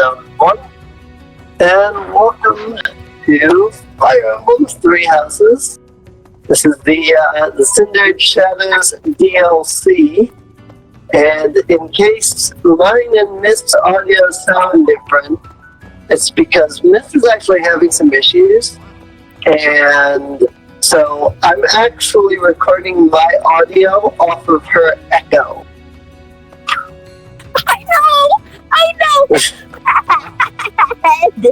episode 1, and welcome to Fire Emblem Three Houses. This is the Cindered Shadows DLC, and in case mine and Mist's audio sound different, it's because Mist is actually having some issues, and so I'm actually recording my audio off of her echo. I know!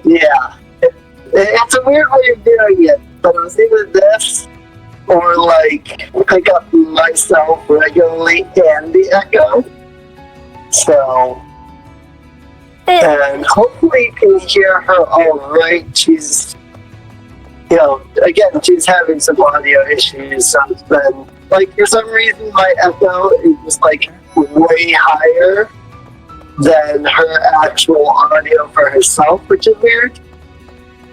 Yeah. It's a weird way of doing it, but it was either this or like pick up myself regularly and the echo. So, and hopefully you can hear her alright. She's, again, she's having some audio issues. So it's been, like, for some reason my echo is just like way higher than her actual audio for herself, which is weird.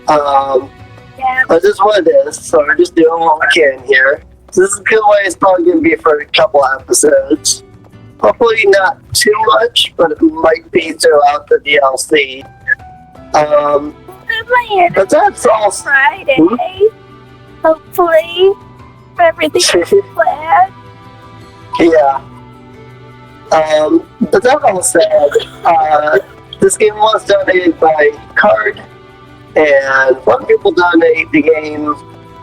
But this is what it is, so we're just doing what we can here. So this is a good way it's probably going to be for a couple episodes. Hopefully not too much, but it might be throughout the DLC. But that's all. Friday. Hopefully, everything's planned. Yeah. But that all said, this game was donated by Card, and a lot of people donate the game.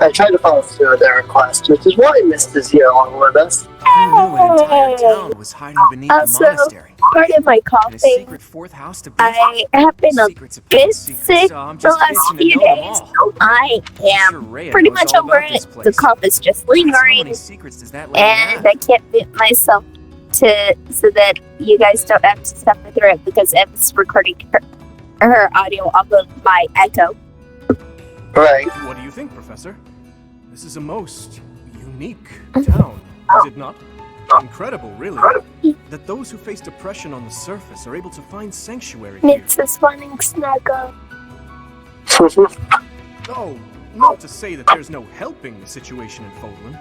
I tried to follow through their request, which is why Mist is here along with us. Who knew an entire town was hiding beneath the monastery? Part of my coughing, secret fourth house to I have been a bit sick the last few days, so I am pretty much over it. The cough is just lingering, and I can't mute myself so that you guys don't have to suffer through it because Em's recording her audio off of my echo. Right. What do you think, Professor? This is a most unique town, is it not? Incredible, really, that those who face depression on the surface are able to find sanctuary here. Mitz is wanting snuggle. Oh, not to say that there's no helping the situation in Fodlan.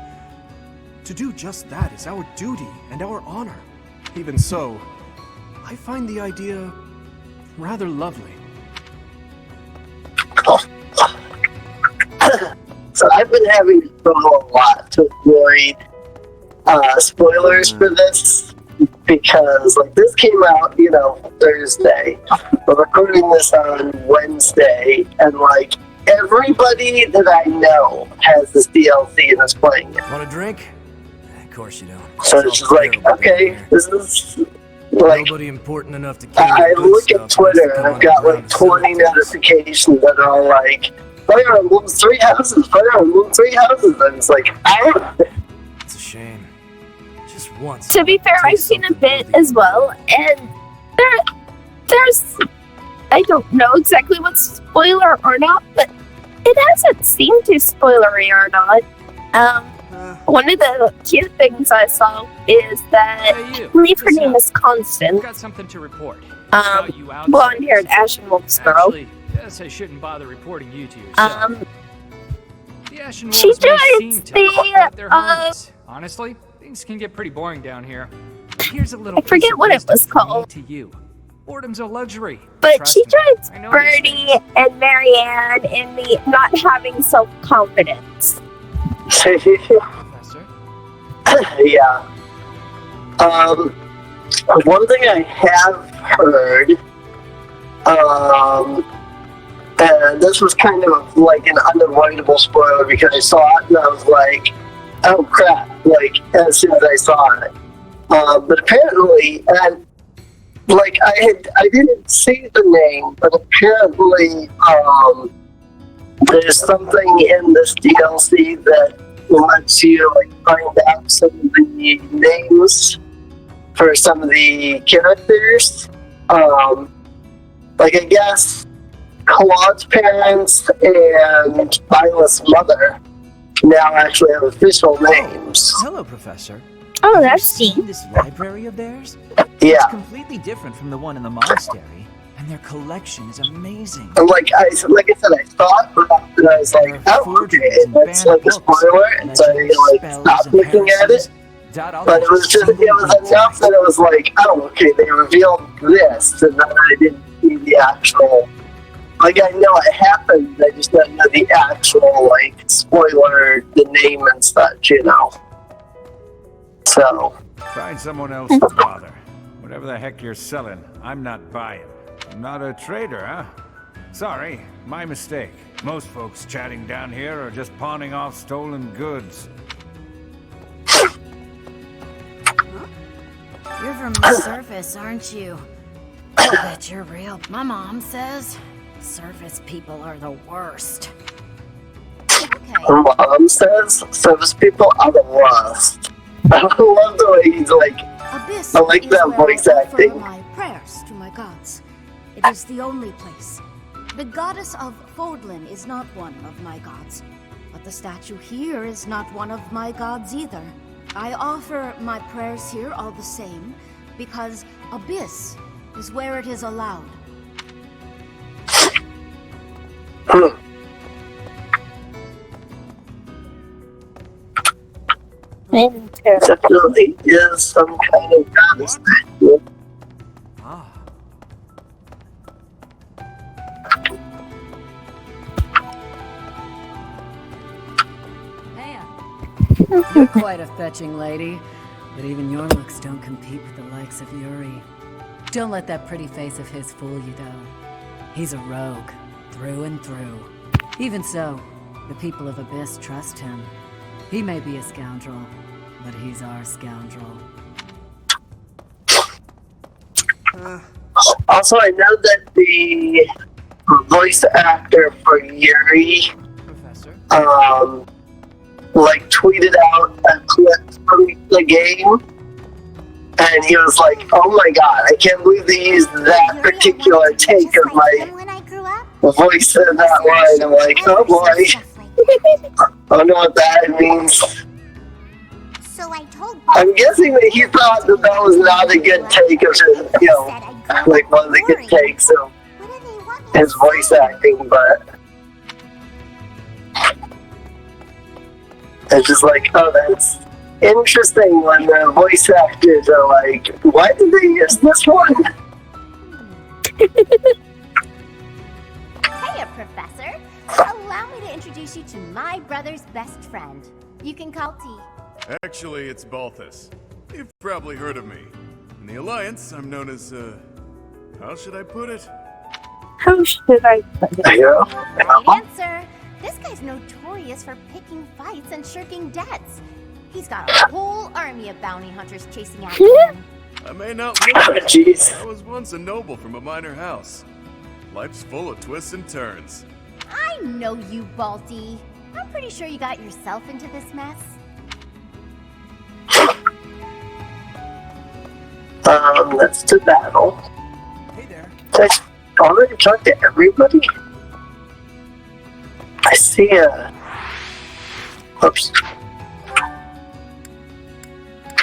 To do just that is our duty and our honor. Even so, I find the idea rather lovely. So I've been having to struggle a lot to avoid spoilers for this, because like this came out, Thursday. We're recording this on Wednesday, and like everybody that I know has this DLC and is playing it. Want a drink? Of course you don't. So it's just like, okay, this is like, nobody important enough to I look at Twitter and I've got like 20 notifications that are all like, Fire Emblem Three Houses, Fire Emblem Three Houses, and it's like, It's a shame. Just once. To be fair, I've seen a bit as well, and there's, I don't know exactly what's spoiler or not, but it hasn't seemed too spoilery or not. One of the cute things I saw is that I believe her name is Constance. Got something to report. Blonde-haired Ashen Wolf's girl. Actually, yes, I shouldn't bother reporting you to yourself. The Ashen Wolves she may joins seem to have their homes. Honestly, things can get pretty boring down here. But here's a little I forget piece of what it wisdom was from me called. to you. Boredom's a luxury. But Trust she me, joins I know these Bertie things. and Marianne in the not having self-confidence. Professor? Yeah. One thing I have heard, and this was kind of like an unavoidable spoiler because I saw it and I was like, oh crap, like as soon as I saw it. But apparently, and like I didn't see the name, but apparently, there's something in this DLC that lets you like find out some of the names for some of the characters. Like I guess Claude's parents and Viola's mother now actually have official names. Hello, Professor. Oh, Have that's you neat. seen this library of theirs? Yeah. It's completely different from the one in the monastery, and their collection is amazing. And like I said, I thought, and I was like, oh, okay, that's like a spoiler, and so I like stopped looking at it. Dad, I'll But it was enough that it was like, oh, okay, they revealed this, and then I didn't see the actual. Like, I know it happened, I just didn't know the actual, like, spoiler, the name and such, you know. So. Find someone else to bother. Whatever the heck you're selling, I'm not buying. I'm not a trader, huh? Sorry, my mistake. Most folks chatting down here are just pawning off stolen goods. You're from the surface, aren't you? I bet you're real. My mom says surface people are the worst. Okay. Mom says service people are the worst. I love the way he's like, Abyss I like that voice acting. My prayers to my gods. It is the only place. The goddess of Fordlin is not one of my gods, but the statue here is not one of my gods either. I offer my prayers here all the same, because Abyss is where it is allowed. Definitely is some kind of goddess statue. Ah. You're quite a fetching lady, but even your looks don't compete with the likes of Yuri. Don't let that pretty face of his fool you, though. He's a rogue, through and through. Even so, the people of Abyss trust him. He may be a scoundrel, but he's our scoundrel. Also, I know that the voice actor for Yuri, Professor? like tweeted out a clip from the game, and he was like, "Oh my god, I can't believe they used that particular take of my voice in that line." I'm like, "Oh boy, I don't know what that means." So I told I'm guessing that he thought that that was not a good take of his, you know, like one of the good takes of his voice acting, but it's just like, oh, that's interesting when the voice actors are like, why did they use this one? Hiya, Professor. Allow me to introduce you to my brother's best friend. You can call T. Actually, it's Balthus. You've probably heard of me. In the Alliance, I'm known as, how should I put it? How should I put it? Yeah. Great answer. This guy's notorious for picking fights and shirking debts. He's got a whole army of bounty hunters chasing after him. I may not look Oh, it. jeez. I was once a noble from a minor house. Life's full of twists and turns. I know you, Balti. I'm pretty sure you got yourself into this mess. Let's do battle. Hey there. Did I already talk to everybody? I see a... Oops. I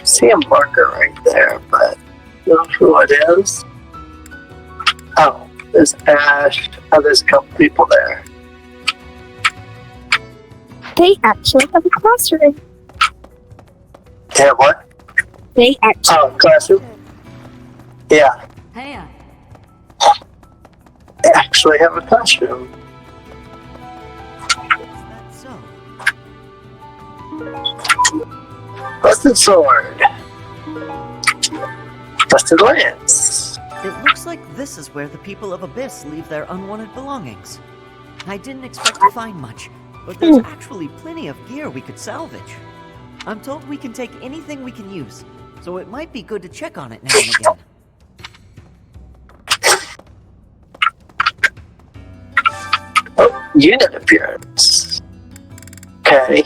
see a marker right there, but I don't know who it is. Oh, there's Ash. Oh, there's a couple people there. They actually have a classroom. Yeah, what? They actually. Oh, classroom? Yeah, Hey, they actually have a classroom. Is that so? Busted sword. Busted lance. It looks like this is where the people of Abyss leave their unwanted belongings. I didn't expect to find much, but there's actually plenty of gear we could salvage. I'm told we can take anything we can use, so it might be good to check on it now and again. Oh, unit appearance. Okay.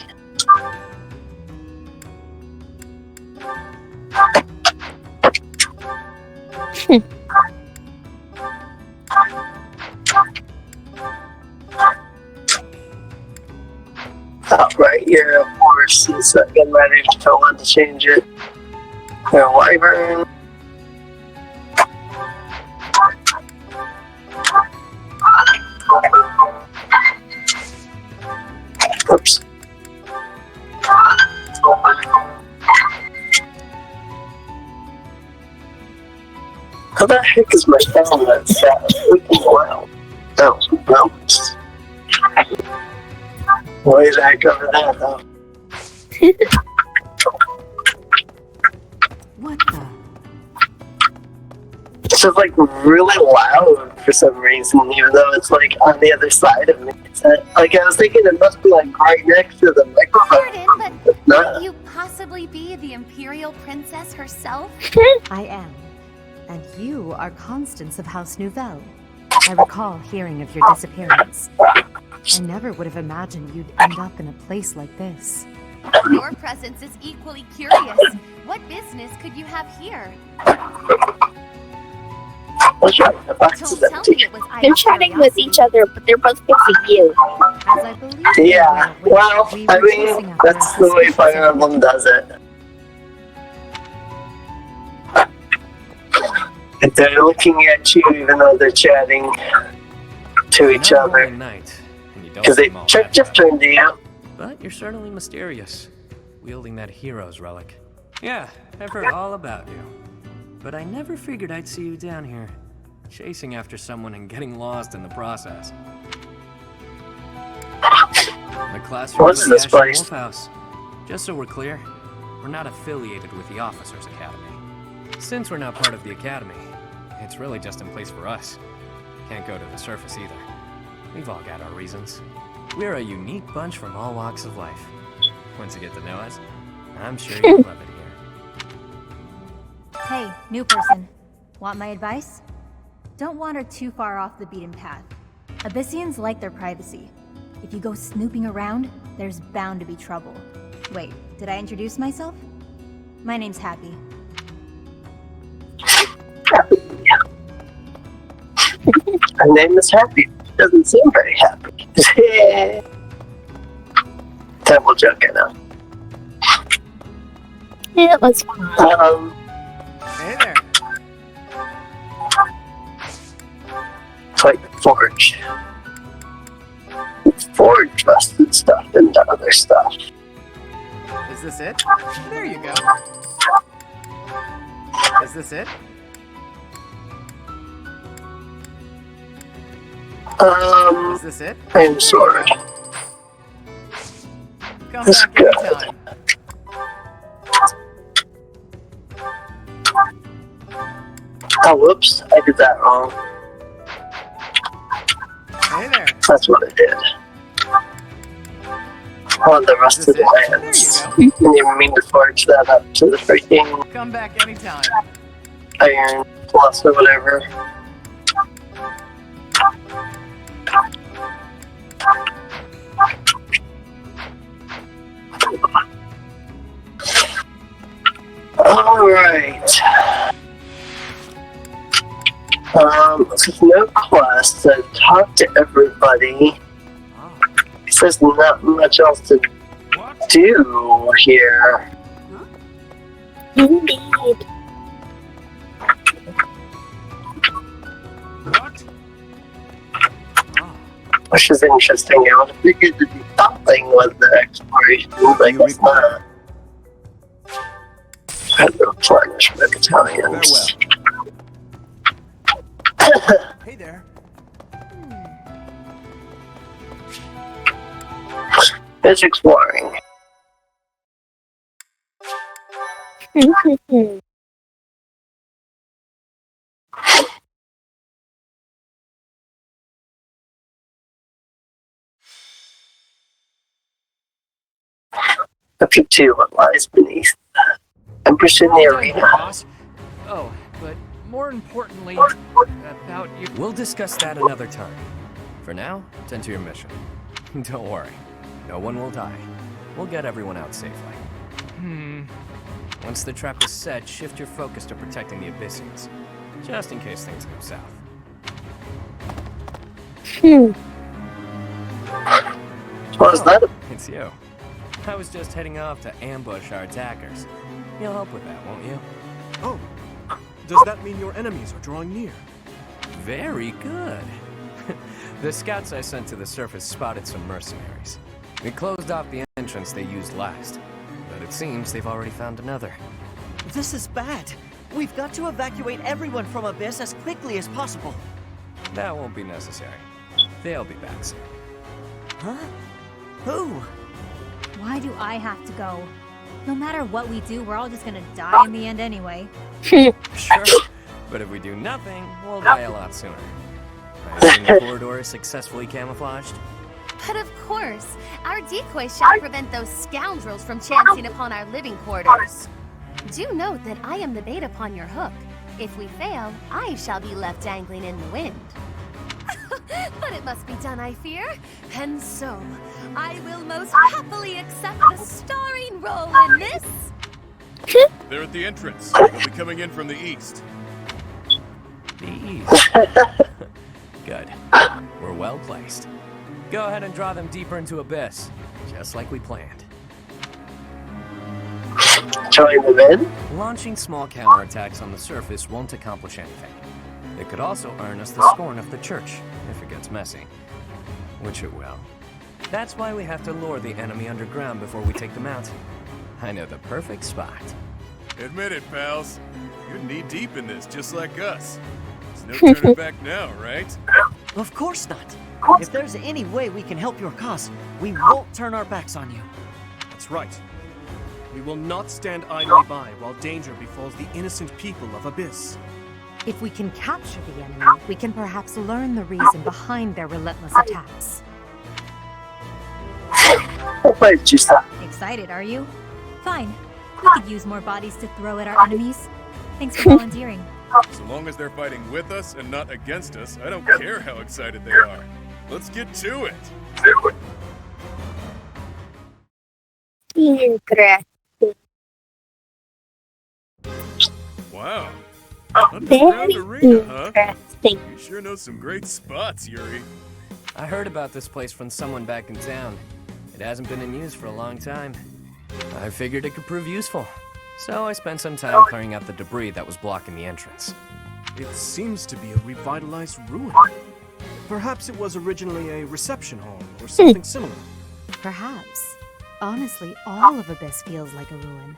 Right here, of course, is getting ready to tell one to change it. Their wyvern. Oops. the heck is my phone that's freaking loud? Oh, no. Way the heck over there, though. What the? It's just like really loud for some reason, even though it's like on the other side of me. Like I was thinking it must be like right next to the microphone. Pardon, but Nah. could you possibly be the Imperial Princess herself? I am. And you are Constance of House Nouvelle. I recall hearing of your disappearance. I never would have imagined you'd end up in a place like this. Your presence is equally curious. What business could you have here? That's right, the box Don't is tell me empty. it was They're chatting with each other, but they're both fixing you. As I believe Yeah, well, we I were chasing mean, after that's a the way suspicious Fire Emblem does it. If they're looking at you even though they're chatting to each other. Because they just turned to you. But you're certainly mysterious, wielding that hero's relic. Yeah, I've heard all about you. But I never figured I'd see you down here, chasing after someone and getting lost in the process. The classroom What's at this the place? Wolf House. Just so we're clear, we're not affiliated with the Officers Academy. Since we're not part of the Academy, it's really just in place for us. Can't go to the surface either. We've all got our reasons. We're a unique bunch from all walks of life. Once you get to know us, I'm sure you'll love it here. Hey, new person. Want my advice? Don't wander too far off the beaten path. Abyssians like their privacy. If you go snooping around, there's bound to be trouble. Wait, did I introduce myself? My name's Happy. Her name is Happy. Doesn't seem very happy. Terrible joke, I know. It was fun. Hey there. It's like Forge. Forge rusted stuff into other stuff. Is this it? There you go. Is this it? Is this it? I'm sorry. Come That's back good. anytime. Oh, whoops. I did that wrong. Hey there. That's what I did. On the rusted lands. You didn't even mean to forge that up to the freaking Come back anytime. iron plus or whatever. Alright. There's no quest. I've talked to everybody. There's not much else to do here. Indeed. Which is interesting. I would have figured to do something with the exploration, but I guess not. I had to replenish my battalions. Hey there. It's exploring. Up to what lies beneath. Empress in the arena. Boss. Oh, but more importantly, about you. We'll discuss that another time. For now, tend to your mission. Don't worry, no one will die. We'll get everyone out safely. Once the trap is set, shift your focus to protecting the Abyssians, just in case things go south. What is that? It's you. I was just heading off to ambush our attackers. You'll help with that, won't you? Oh, does that mean your enemies are drawing near? Very good. The scouts I sent to the surface spotted some mercenaries. We closed off the entrance they used last, but it seems they've already found another. This is bad. We've got to evacuate everyone from Abyss as quickly as possible. That won't be necessary. They'll be back soon. Huh? Who? Why do I have to go? No matter what we do, we're all just gonna die in the end anyway. Sure, but if we do nothing, we'll die a lot sooner. I assume the corridor is successfully camouflaged? But of course, our decoy shall prevent those scoundrels from chancing upon our living quarters. Do note that I am the bait upon your hook. If we fail, I shall be left dangling in the wind. But it must be done, I fear. And so, I will most happily accept the starring role in this. They're at the entrance. They'll be coming in from the east. The east. Good. We're well placed. Go ahead and draw them deeper into Abyss, just like we planned. Join them in? Launching small counterattacks on the surface won't accomplish anything. It could also earn us the scorn of the church, if it gets messy. Which it will. That's why we have to lure the enemy underground before we take them out. I know the perfect spot. Admit it, pals. You're knee-deep in this, just like us. There's no turning back now, right? Of course not. If there's any way we can help your cause, we won't turn our backs on you. That's right. We will not stand idly by while danger befalls the innocent people of Abyss. If we can capture the enemy, we can perhaps learn the reason behind their relentless attacks. Excited, are you? Fine. We could use more bodies to throw at our enemies. Thanks for volunteering. So long as they're fighting with us and not against us, I don't care how excited they are. Let's get to it. Wow. Underground arena, huh? You sure know some great spots, Yuri. I heard about this place from someone back in town. It hasn't been in use for a long time. I figured it could prove useful. So I spent some time clearing out the debris that was blocking the entrance. It seems to be a revitalized ruin. Perhaps it was originally a reception hall or something similar. Perhaps. Honestly, all of Abyss feels like a ruin.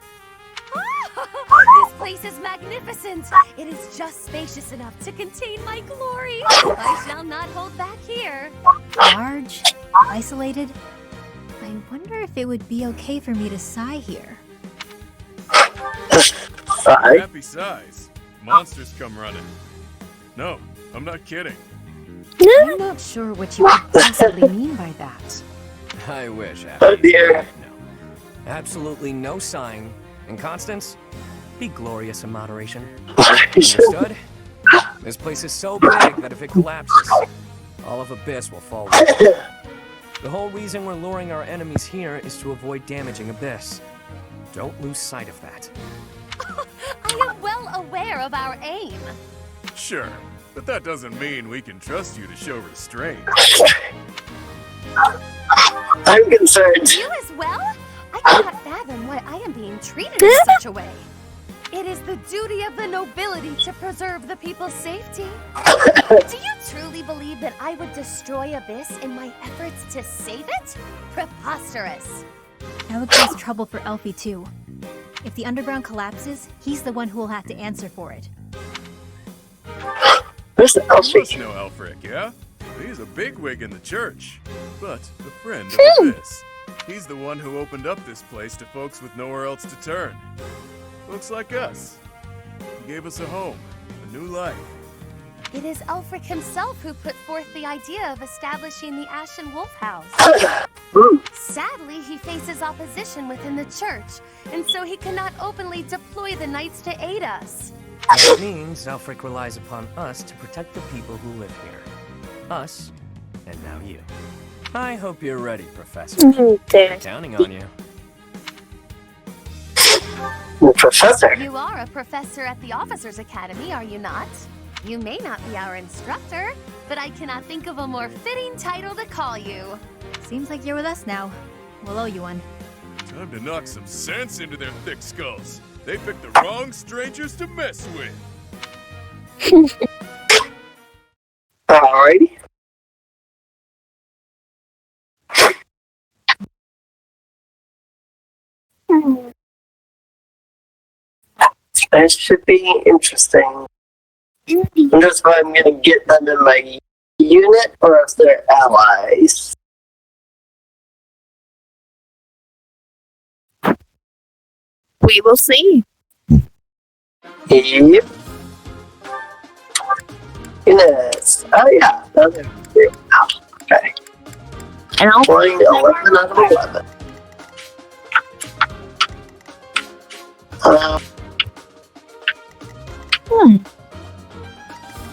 This place is magnificent. It is just spacious enough to contain my glory. I shall not hold back here. Large, isolated. I wonder if it would be okay for me to sigh here. Happy size. Monsters come running. No, I'm not kidding. I'm not sure what you could possibly mean by that. I wish. Oh dear. No. Absolutely no sighing. And Constance, be glorious in moderation. Understood? This place is so big that if it collapses, all of Abyss will fall with it. The whole reason we're luring our enemies here is to avoid damaging Abyss. Don't lose sight of that. I am well aware of our aim. Sure, but that doesn't mean we can trust you to show restraint. I'm concerned. You as well? I cannot fathom why I am being treated in such a way. It is the duty of the nobility to preserve the people's safety. Do you truly believe that I would destroy Abyss in my efforts to save it? Preposterous. That would cause trouble for Elfie too. If the underground collapses, he's the one who will have to answer for it. Where's You Elfie? must know Alfric, yeah? He's a bigwig in the church, but a friend of Abyss. He's the one who opened up this place to folks with nowhere else to turn. Folks like us. He gave us a home, a new life. It is Ulfric himself who put forth the idea of establishing the Ashen Wolf House. Sadly, he faces opposition within the church, and so he cannot openly deploy the knights to aid us. That means Alfric relies upon us to protect the people who live here. Us, and now you. I hope you're ready, Professor. I'm counting on you. Professor? You are a professor at the Officers' Academy, are you not? You may not be our instructor, but I cannot think of a more fitting title to call you. Seems like you're with us now. We'll owe you one. Time to knock some sense into their thick skulls. They picked the wrong strangers to mess with. Alrighty. It should be interesting. I'm just if I'm going to get them in my unit or if they're allies. We will see. Yep. Units. Oh yeah. Okay. And I'll playing 11 out of 11.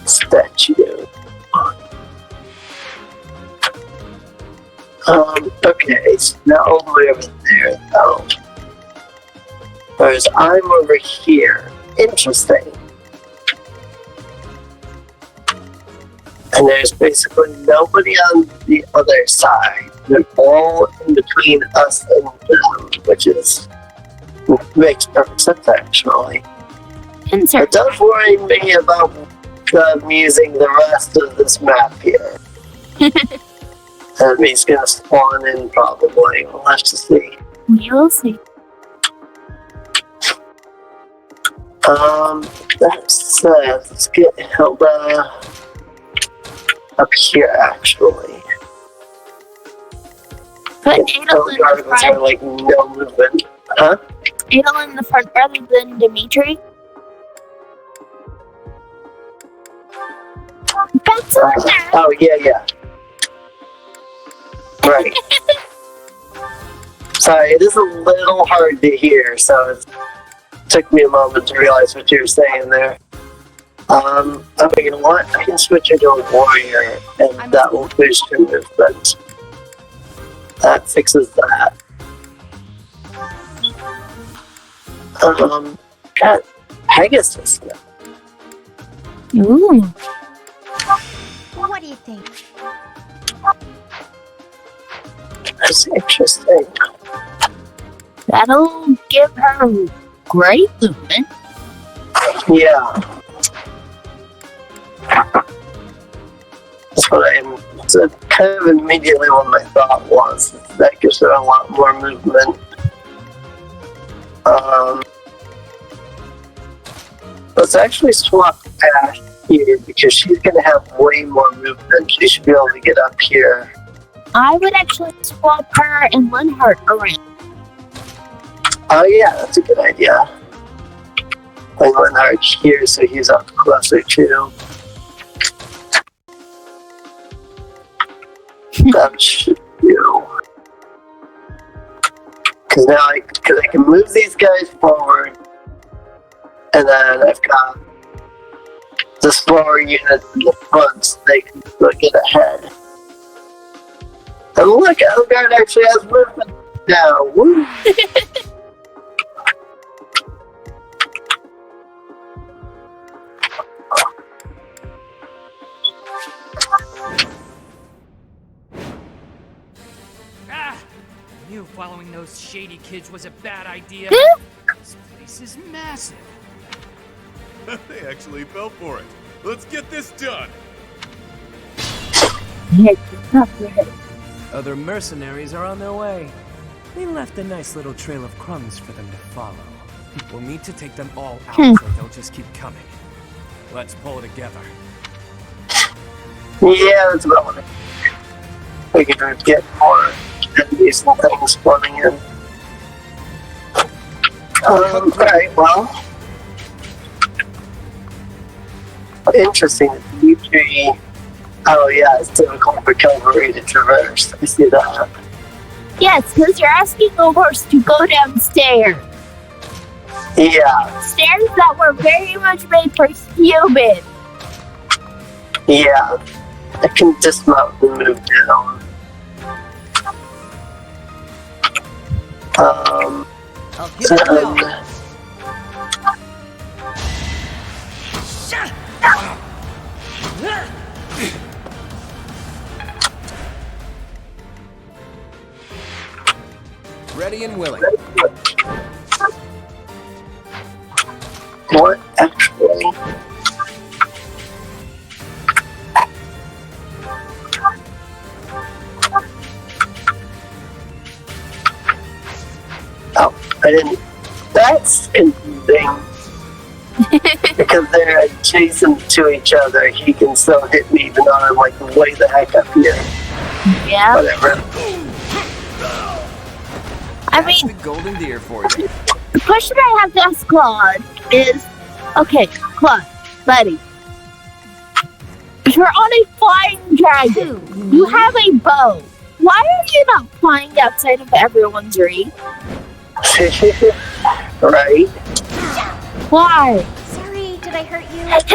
Statue. Okay, so now all the way over there, though. Whereas I'm over here. Interesting. And there's basically nobody on the other side. They're all in between us and them, which makes perfect sense, actually. It does worry me about them using the rest of this map here. And he's gonna spawn in probably. We'll have to see. We will see. That said, let's get Hilda up here, actually. Put Adel in the front. Are like no movement. Huh? Adel in the front rather than Dimitri. That's oh, yeah. Right. Sorry, it is a little hard to hear, so it took me a moment to realize what you were saying there. Okay, you know what? I can switch into a warrior, and that will boost your movement. That fixes that. Got Pegasus now. Ooh. What do you think? That's interesting. That'll give her great movement. Yeah. That's what so kind of immediately what my thought was. That gives her a lot more movement. Let's actually swap Ash here because she's going to have way more movement. She should be able to get up here. I would actually swap her and Linhart around. Oh yeah, that's a good idea. Like Linhart's here, so he's up closer too. That should do. Because now I can move these guys forward, and then I've got the slower unit in the front, so they can still get ahead. And look, Elgard actually has movement now. Woo! I knew following those shady kids was a bad idea. This place is massive. They actually fell for it. Let's get this done. Other mercenaries are on their way. They left a nice little trail of crumbs for them to follow. We'll need to take them all out or they'll just keep coming. Let's pull together. Yeah, that's about what we can get more enemies and things spawning in. Alright, well. Interesting. Dimitri. Oh, yeah, it's difficult for cavalry to traverse. I see that. Yes, because you're asking a horse to go downstairs. Yeah. Stairs that were very much made for humans. Yeah. I can dismount and move down. I'll give it a go. Ready and willing. What actually? Oh, I didn't. That's confusing. Because they're adjacent to each other, he can still hit me even though I'm like way the heck up here. Yeah. Whatever. I mean, the golden deer for you. the question I have to ask Claude is, okay, Claude, buddy, you're on a flying dragon. You have a bow. Why are you not flying outside of everyone's reach? Right? Why? Sorry, did I hurt you? Hilda,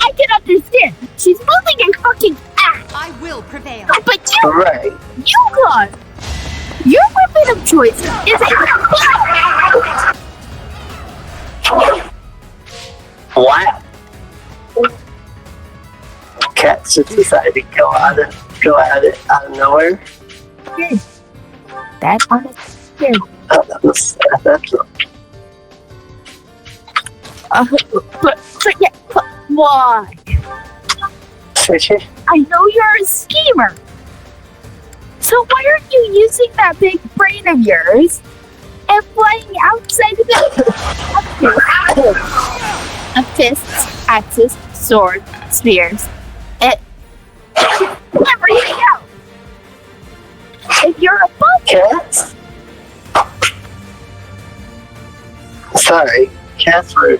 I can understand. She's moving a fucking ass. I will prevail. But you, Right. you, Claude, your weapon of choice is a Wow. Cats just decided to go at it out of nowhere. That honestly. Oh, that's But yeah, but why? I know you're a schemer. So why aren't you using that big brain of yours and flying outside of it? A fists, axes, swords, spears, and everything else. If you're a cats? Sorry, cats were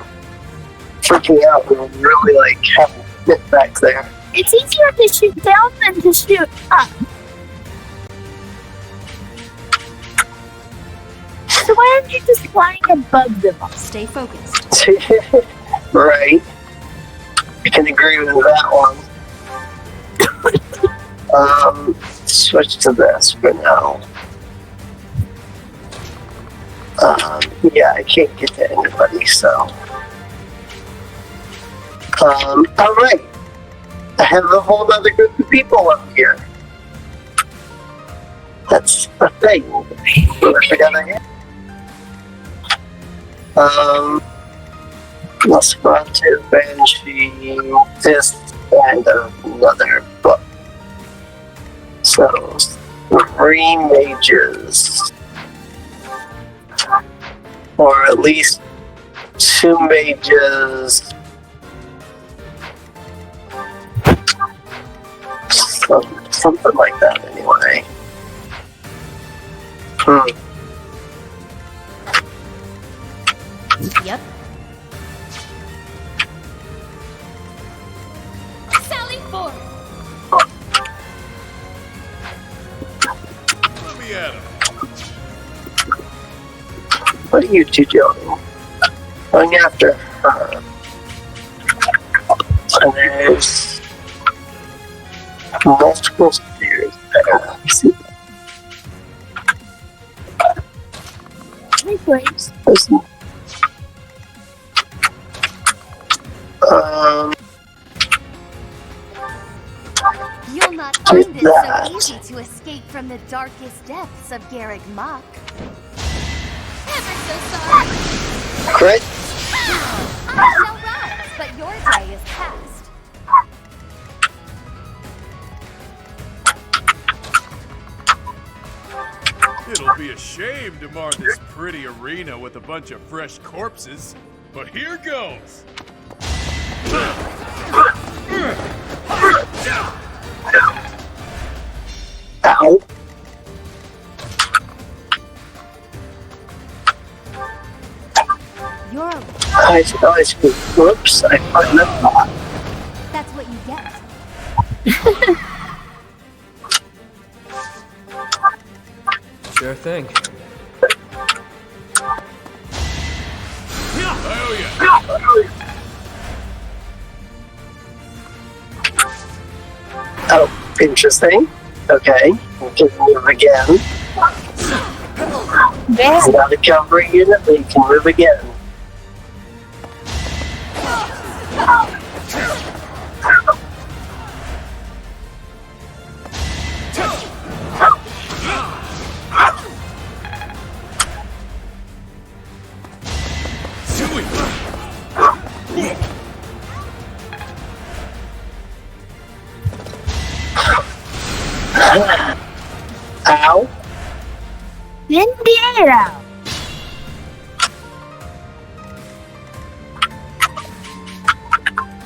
freaking out and really like having nitbacks there. It's easier to shoot down than to shoot up. So why aren't you just flying above them all? Stay focused. Right. I can agree with that one. Switch to this for now. Yeah, I can't get to anybody, so. Alright. I have a whole other group of people up here. That's a thing. I forgot I had. Nosferatu, Banshee, this, and another book. So, 3 mages. Or at least 2 mages. Something like that, anyway. Yep. Sally forth! Let me at him. What are you two doing? Going after her. And there's multiple spears there. See? My brains. You'll not find it so easy to escape from the darkest depths of Garrick Muck. Ever so sorry. Crit? I shall rise, but your day is past. It'll be a shame to mar this pretty arena with a bunch of fresh corpses, but here goes. Ow. You're a... Whoops, I fucked up. That's what you get. Sure thing. Oh yeah. Oh, interesting. Okay, we can move again. It's not a covering unit, but you can move again. Ow. Indiana.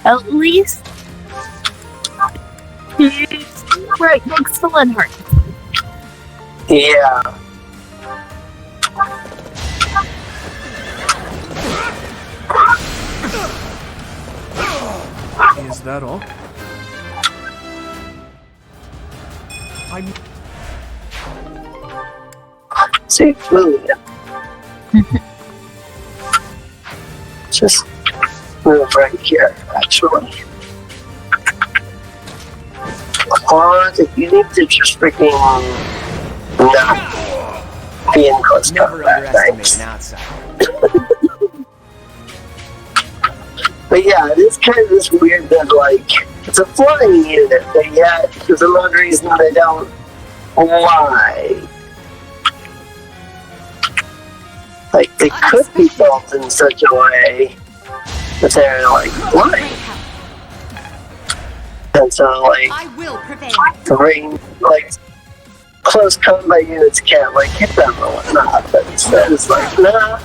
At least he's right next to Leonard. Yeah. Is that all? I'm... See, food. Just move right here, actually. Pause if you need to just freaking not be in close combat. Thanks. But yeah, it is kind of this weird that, like, it's a flying unit, but yet, for some odd reason, they don't fly. Like, they could be built in such a way that they're, like, flying. And so, like, the range, like, close combat units can't, like, hit them or whatnot, but instead it's like, nah.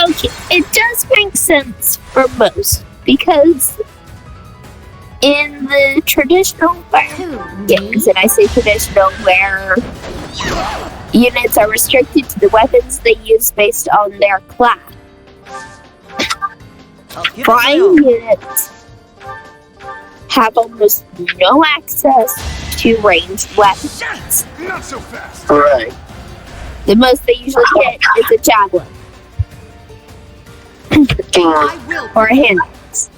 Okay, it does make sense for most, because in the traditional Fire games, and I say traditional where units are restricted to the weapons they use based on their class, flying units have almost no access to ranged weapons. Not so fast. Right. The most they usually get is a javelin. Or a hand axe.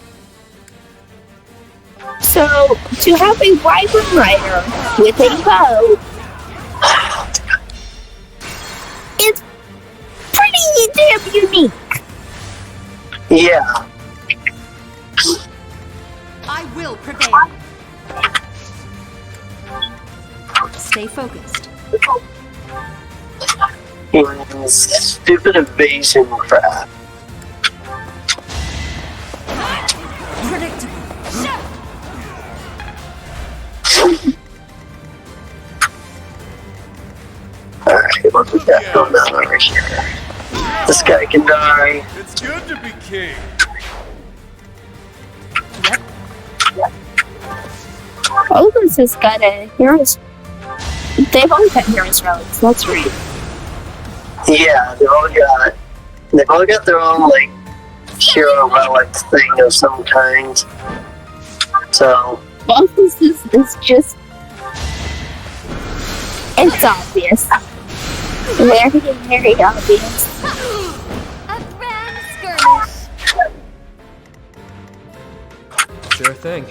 So, to have a wyvern rider with a bow is pretty damn unique. Yeah. I will prevail. Stay focused. Stupid evasion crap. Predictable. Alright, what we got going on over here? This guy can die. It's good to be king. Ogus has got a hero's... They've all got hero's relics, that's right. Yeah, they've all got their own, like, hero relic thing of some kind. So... Ogus is just... It's obvious. Very, very obvious. A grand skirmish. Sure thing.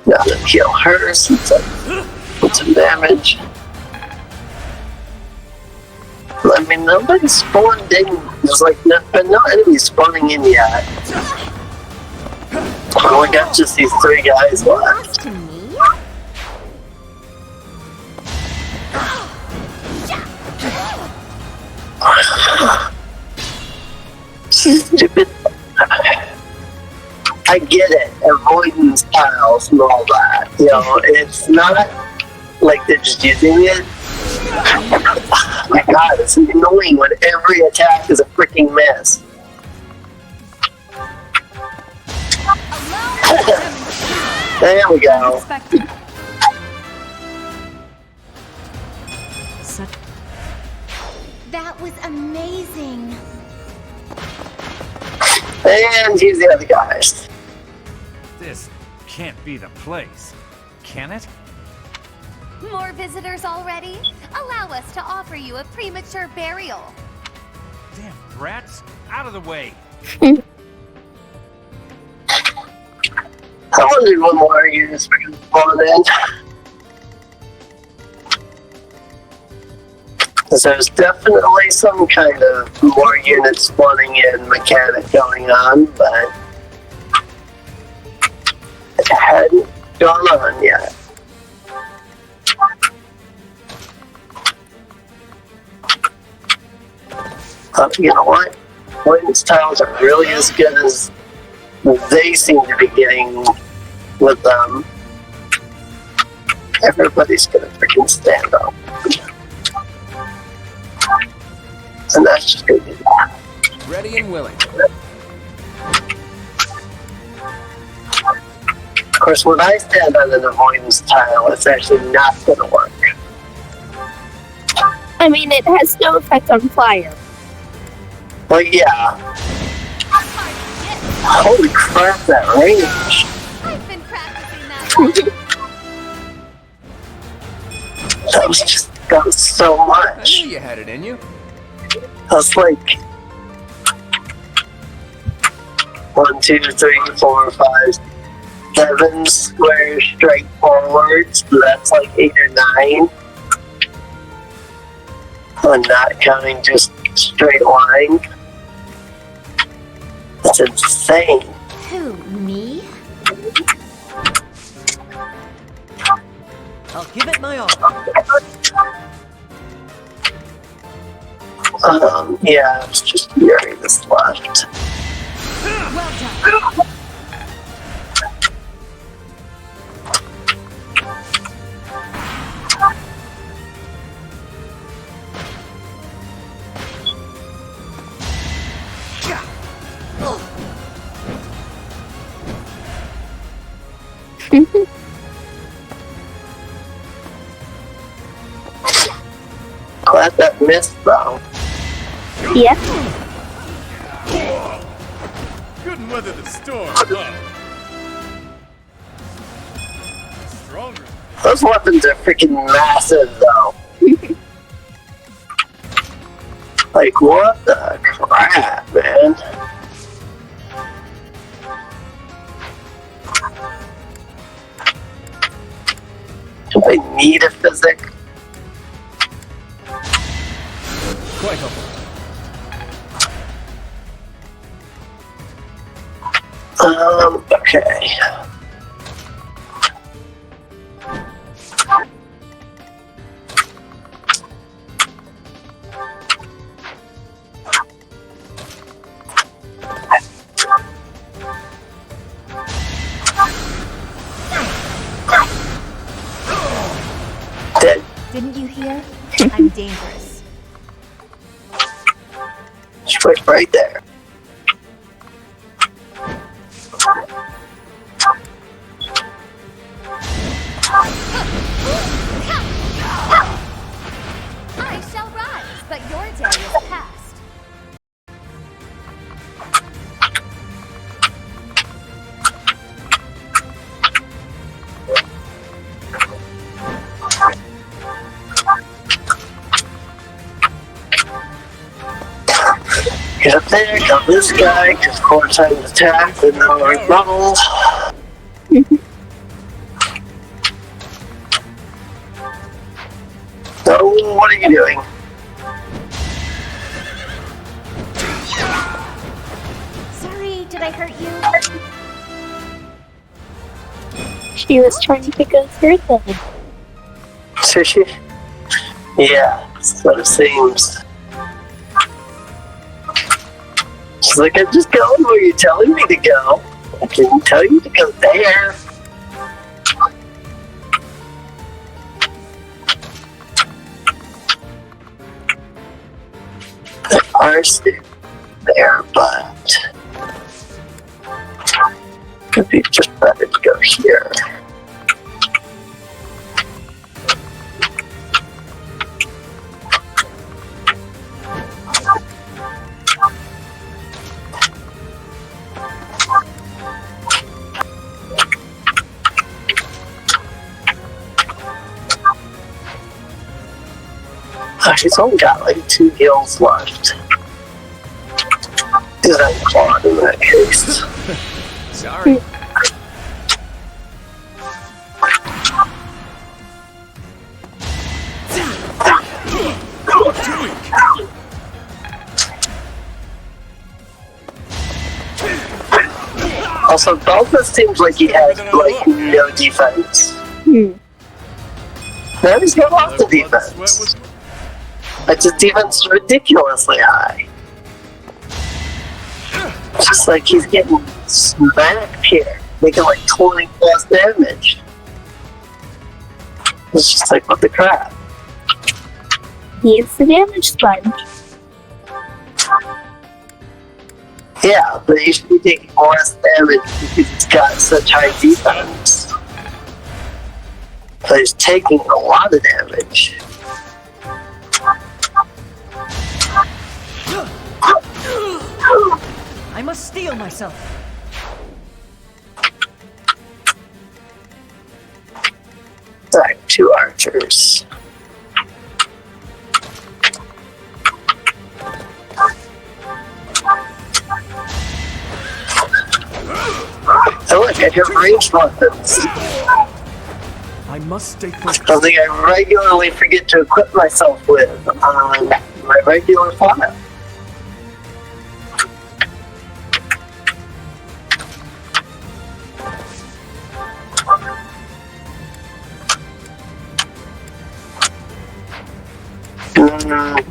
Gotta kill her since I put some damage. I mean, nobody spawned in. There's like been no enemies spawning in yet. Oh, we got just these 3 guys left. Stupid. I get it, avoidance tiles and all that. You know, it's not like they're just using it. Oh my god, it's annoying when every attack is a freaking miss. There we go. That was amazing. And here's the other guys. This can't be the place, can it? More visitors already? Allow us to offer you a premature burial. Damn brats, out of the way. I wondered what more units were going to spawn in. Because there's definitely some kind of more units spawning in mechanic going on, but it hadn't gone on yet. You know what? Avoidance tiles are really as good as they seem to be getting with them. Everybody's gonna freaking stand up. And that's just gonna do that. Ready and willing. Of course, when I stand on an avoidance tile, it's actually not gonna work. I mean, it has no effect on fire. Well, yeah. Holy crap, that range. I've been practicing that. That was so much. I knew you had it in you. I was like 1, 2, 3, 4, 5, 7 squares straight forward, so that's like 8 or 9. I'm not counting just straight line. That's insane. Who, me? I'll give it my all. Yeah, it's just Yuri that's left. Well done. Glad that missed though. Yeah. Couldn't weather the storm, huh? Stronger. Those weapons are freaking massive though. Like what the crap, man? Do I need a physic? Quite helpful. Okay. Dead. Didn't you hear? I'm dangerous. Just like right there. I shall rise, but your day is past. Get up there, got this guy, because 4 times attack with no rebuttal. So, what are you doing? Sorry, did I hurt you? She was trying to go through them. Sushi? Yeah, that's what it seems. She's like, I'm just going where you're telling me to go. I can tell you to go there. There are stairs there, but it'd be just better to go here. She's only got like 2 heals left. Is that Claude in that case? Sorry. Also, Balthus seems like he has like no defense. Now he's got lots of defense. Like his defense is ridiculously high. It's just like he's getting smacked here, making like 20 plus damage. It's just like, what the crap? He is the damage sponge. Yeah, but he should be taking less damage because he's got such high defense. But he's taking a lot of damage. I must steel myself. Back to archers. I look at your ranged weapons. I must stay focused. Something I regularly forget to equip myself with on my regular file. I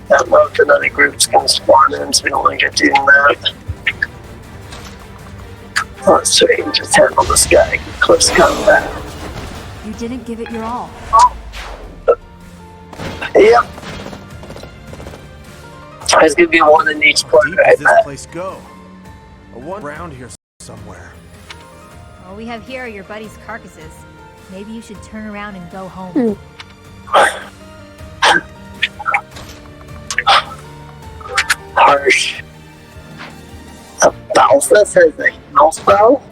don't know if another group's gonna spawn in, so we don't want to get doing that. Let's see, just handle this guy. Close combat. You didn't give it your all. Yep. There's gonna be one in each How corner. deep does this place go? A one around here somewhere. All we have here are your buddies' carcasses. Maybe you should turn around and go home. Harsh. A Balthus has a heal spell?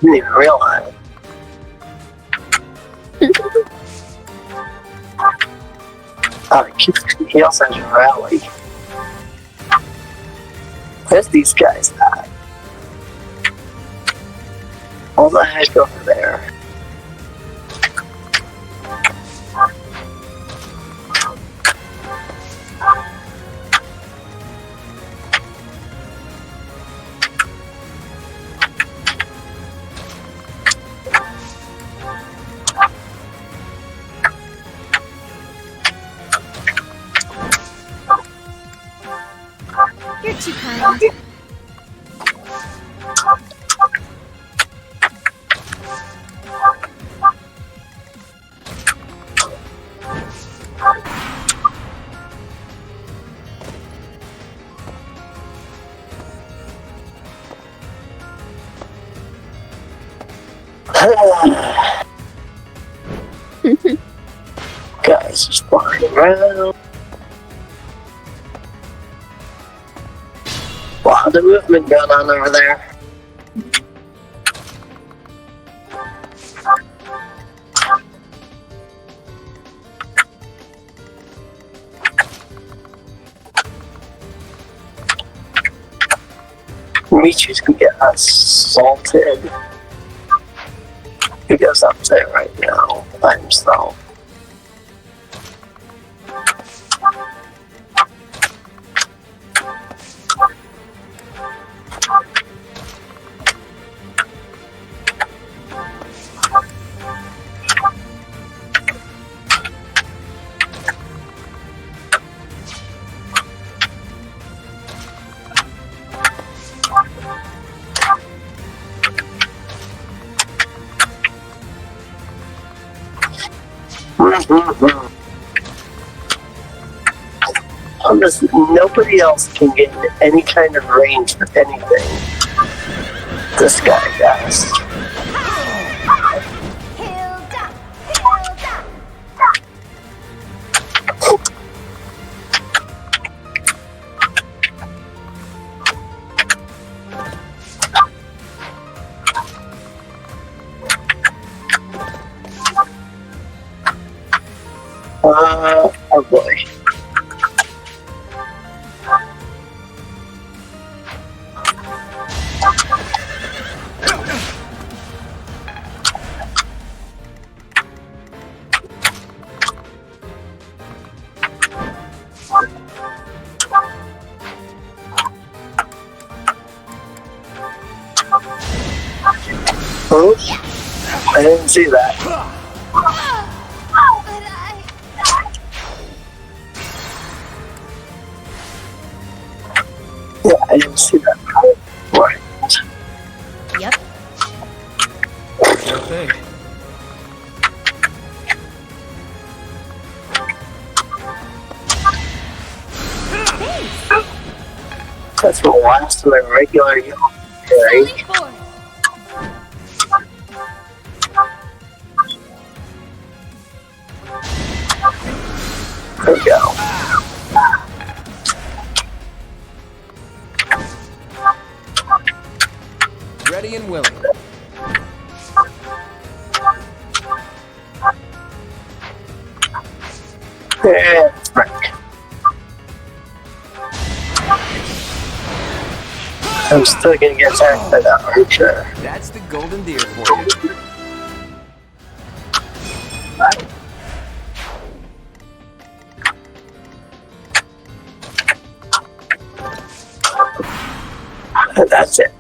Didn't even realize. He also has a rally. Where's these guys at? All the heck over there. You're too kind. Guys just flying around. Lot of movement going on over there. Demetrius can get assaulted. He goes up there right now by himself. Almost nobody else can get into any kind of range with anything. This guy does. Oh boy. Oops. I didn't see that. Yeah, I didn't see that. Right. Yep. Sure thing. That's what last of my regular yellow berry. There we go. Ready and willing. Yeah, right. I'm still gonna get attacked by that archer. That's the golden deer for you. And that's it.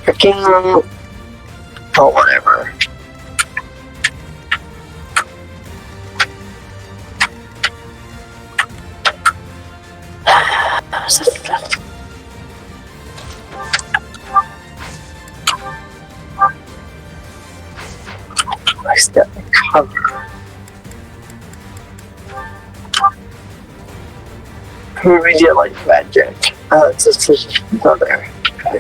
Freaking. Oh, whatever. I step in cover. Maybe you like magic. It's just another. Okay.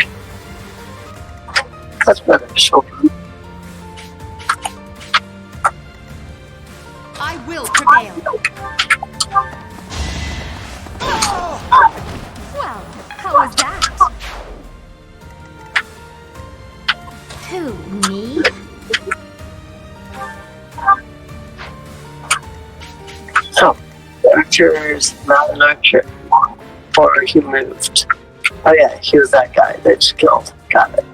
That's beneficial. I will prevail. Well, how was that? Who, me? Oh, the archer's not an archer. Or he moved. Oh yeah, he was that guy that just killed. Got it.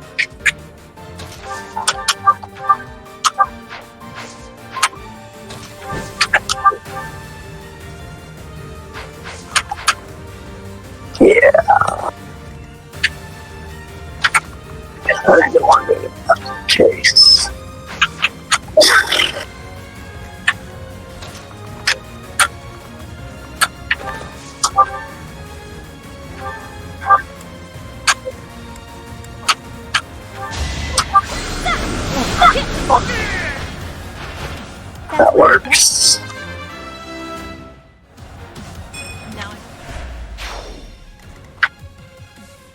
Yeah. I don't want to chase. That works.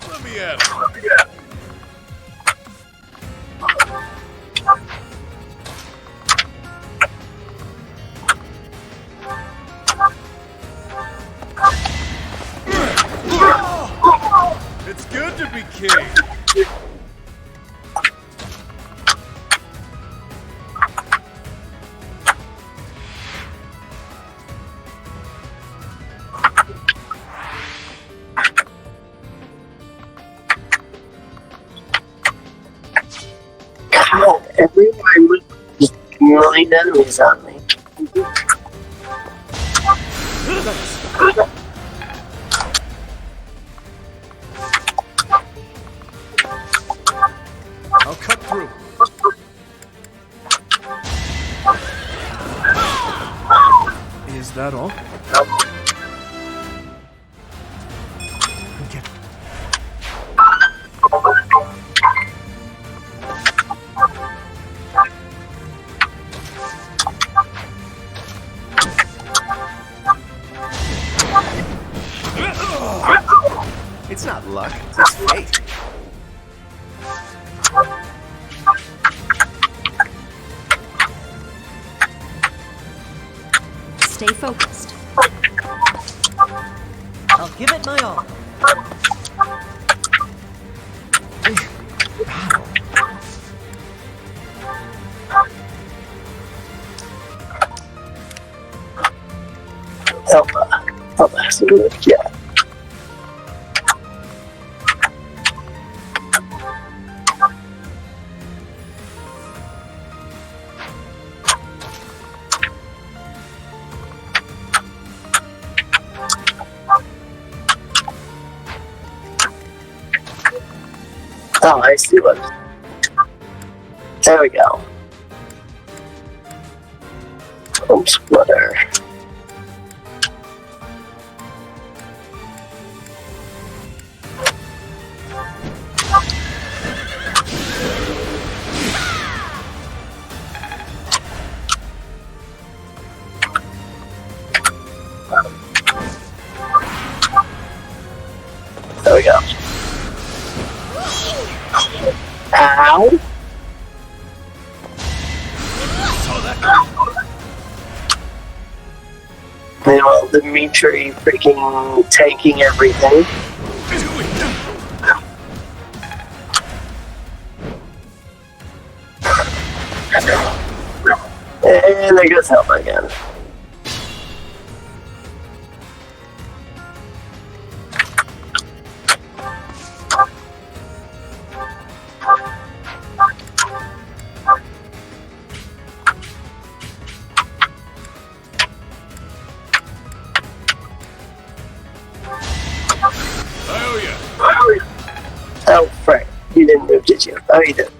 Let me at it. It's good to be king. God, everyone with just a million enemies on me. I'll cut through. Is that all? Get It's not luck, it's fate. Stay focused. I'll give it my all. Elba has to do it again. Oh, I see what. There we go. Home splitter. There we go. Ow! Meanwhile, Dimitri freaking tanking everything. And there goes Helma again. Oh, frick. You didn't move, did you? Oh, you did.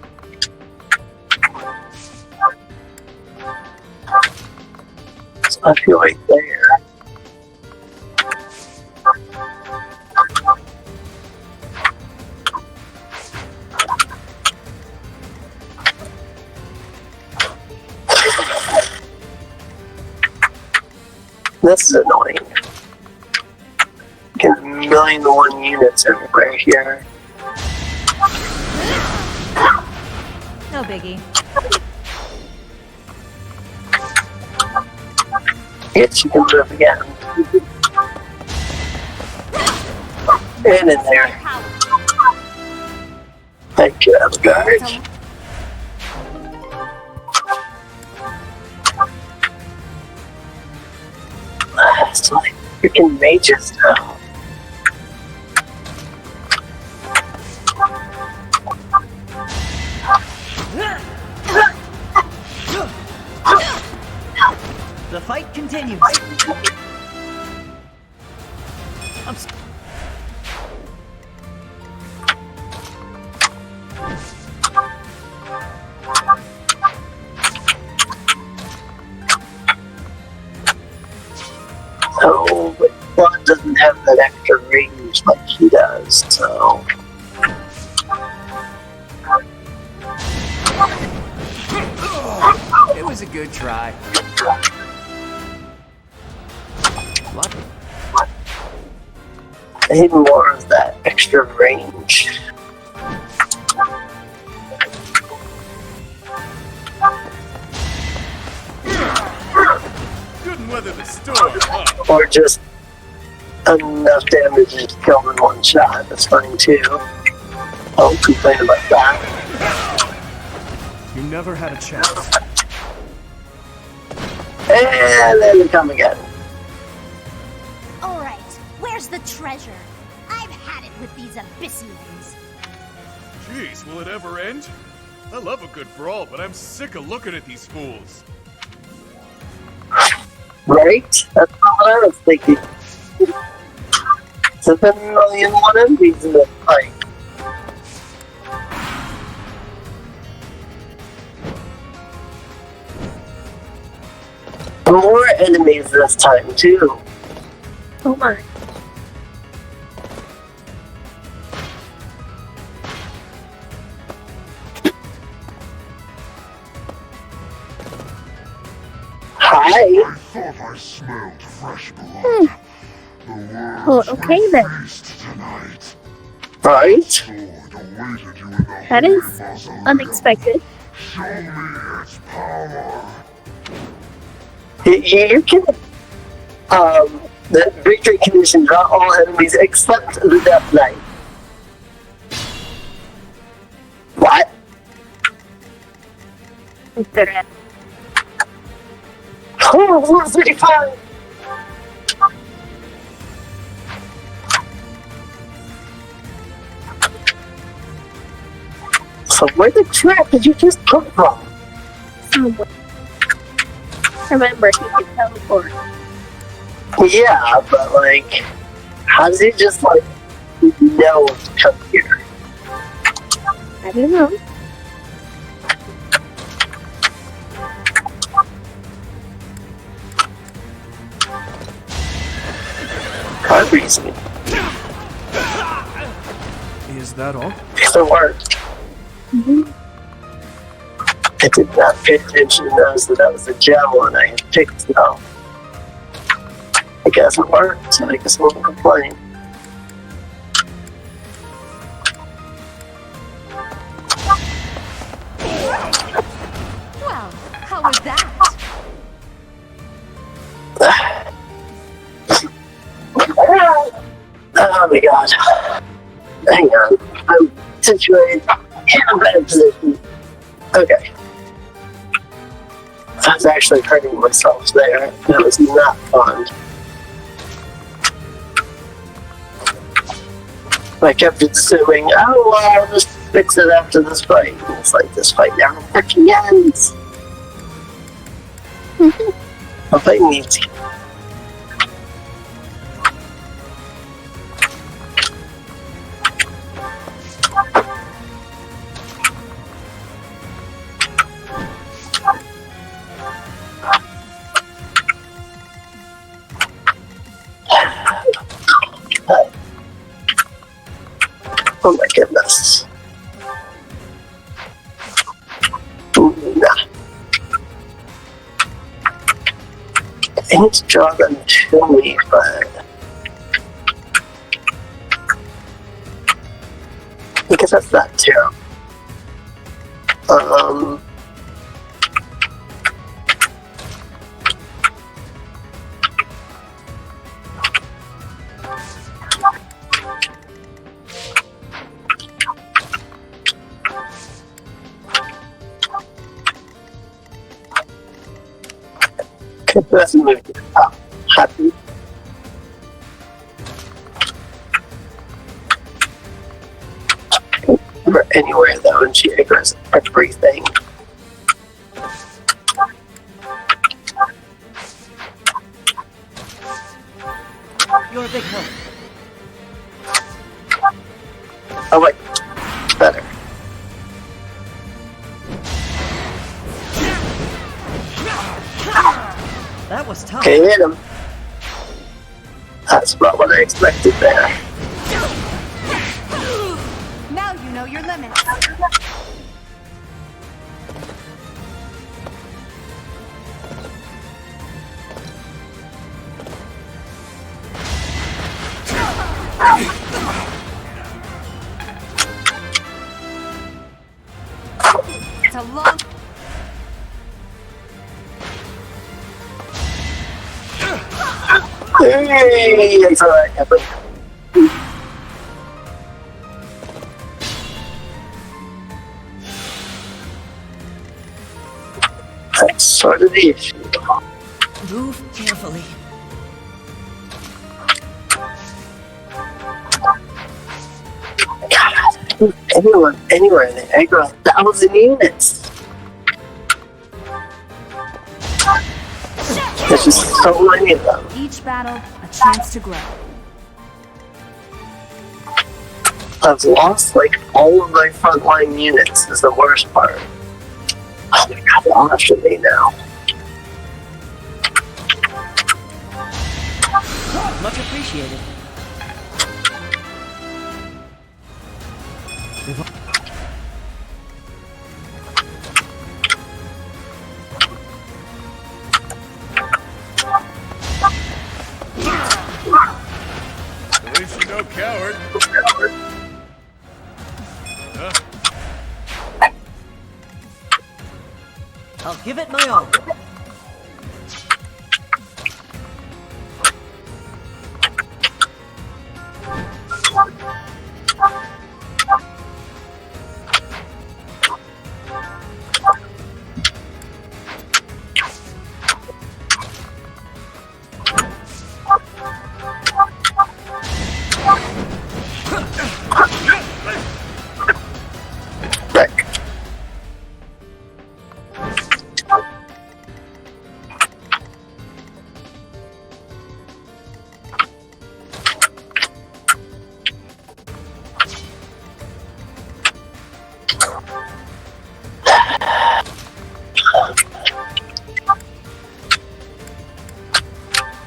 So I feel like there. This is annoying. Get 1,000,001 units everywhere here. No biggie. Yes, you can move again. And in there. Thank you, Elgard. It's like freaking mages now. The fight continues. Oh, but Blood doesn't have that extra range like he does, so. It was a good try. What? I need more of that extra range. Couldn't weather the storm, huh? Or just enough damage to kill him in one shot. That's fine too. I won't complain about that. You never had a chance. And then they come again. All right, where's the treasure? I've had it with these Abyssians. Jeez, will it ever end? I love a good brawl, but I'm sick of looking at these fools. Right? That's what I was thinking. 7,000,001 enemies in the fight. More enemies this time, too. Oh my. Hi. I thought I smelled fresh blood. The Oh, okay then. tonight. Right? Sword awaited you in the That holy is mausoleum. unexpected. Show me its power. You can, the victory condition draw all enemies except the Death Knight. What? Oh, 135! So where the crap did you just come from? Somewhere. Remember, he can teleport. Yeah, but like, how does he just like know to come here? I don't know. Hard reason. Is that all? If it worked. I did not pay attention to notice that was a gem when I had picked it up. I guess it worked, so I guess I won't complain. Well, how was that? Oh my god. Hang on. I'm situated in a better position. Okay. I was actually hurting myself there. That was not fun. I kept assuming, oh well, I'll just fix it after this fight. And it's like, this fight never freaking ends. The fight needs to. Oh my goodness. Nah. I need to draw them to me, but I guess that's not terrible. Okay, that's moving. Oh, happy. Or anywhere though, and she aggroes everything. You're a big help. Oh wait, better. That was tough. Okay, hit him. That's about what I expected there. Now you know your limits. It's a long... Hey, it's alright, Evan. That's sort of the issue. Move carefully. God, anyone, anywhere, they aggro 1,000 units. There's just so many of them. Each battle, a chance to grow. I've lost like all of my frontline units is the worst part. Oh my god, they're all after me now. Much appreciated. At least you're no coward. Huh? I'll give it my all.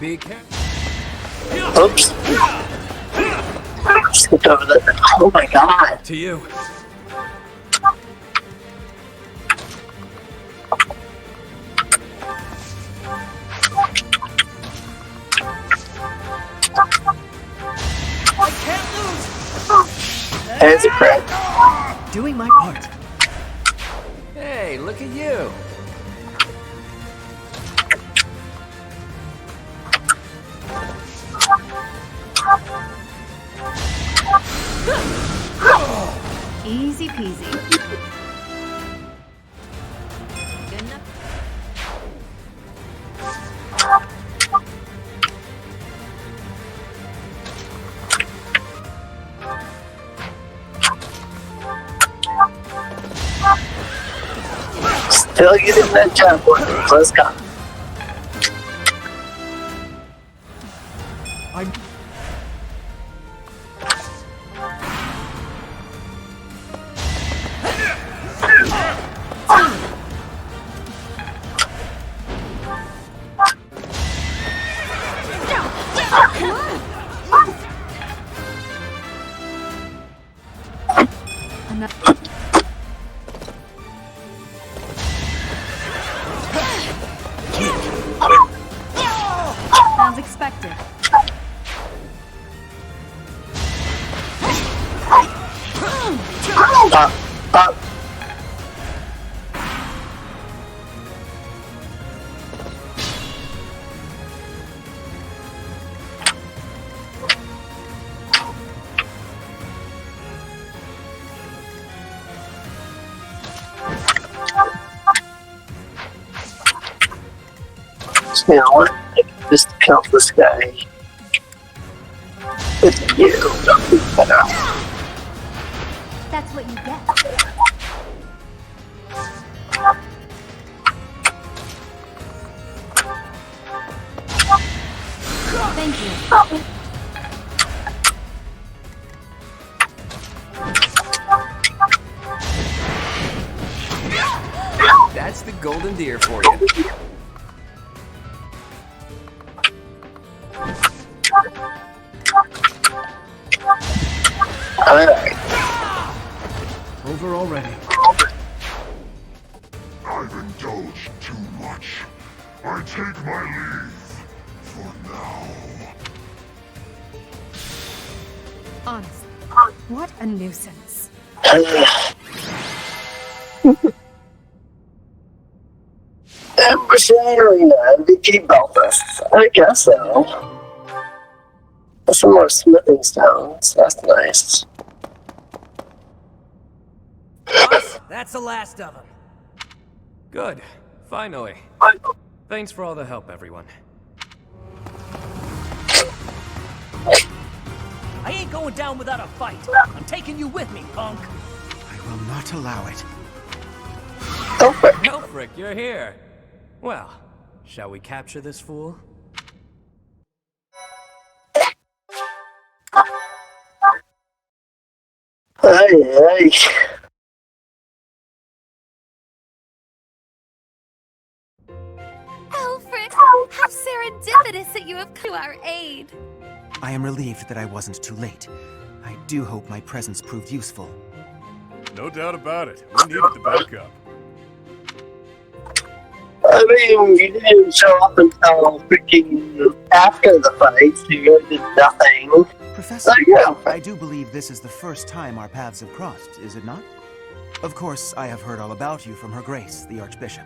Be careful. Oops. Skipped over that. Oh my god. To you. I can't lose. There's a crit. Doing my part. Hey, look at you. Easy peasy. Good enough. Still getting that job work. Let's go. As expected. Up. You know what? I can just count this guy. It's you. That's what you get. Thank you. That's the golden deer for you. Alright. Over already. I've indulged too much. I take my leave for now. Honestly, what a nuisance. Arena, MVP Belfast. I guess so. Some more smithing stones. That's nice. Boss, that's the last of them. Good. Finally. Thanks for all the help, everyone. I ain't going down without a fight. I'm taking you with me, punk. I will not allow it. Elfric, you're here. Well, shall we capture this fool? Hey. Alfred, how serendipitous that you have come to our aid. I am relieved that I wasn't too late. I do hope my presence proved useful. No doubt about it. We needed the backup. I mean, you didn't show up until freaking after the fight, so you really did nothing. Professor, yeah. I do believe this is the first time our paths have crossed, is it not? Of course, I have heard all about you from Her Grace, the Archbishop.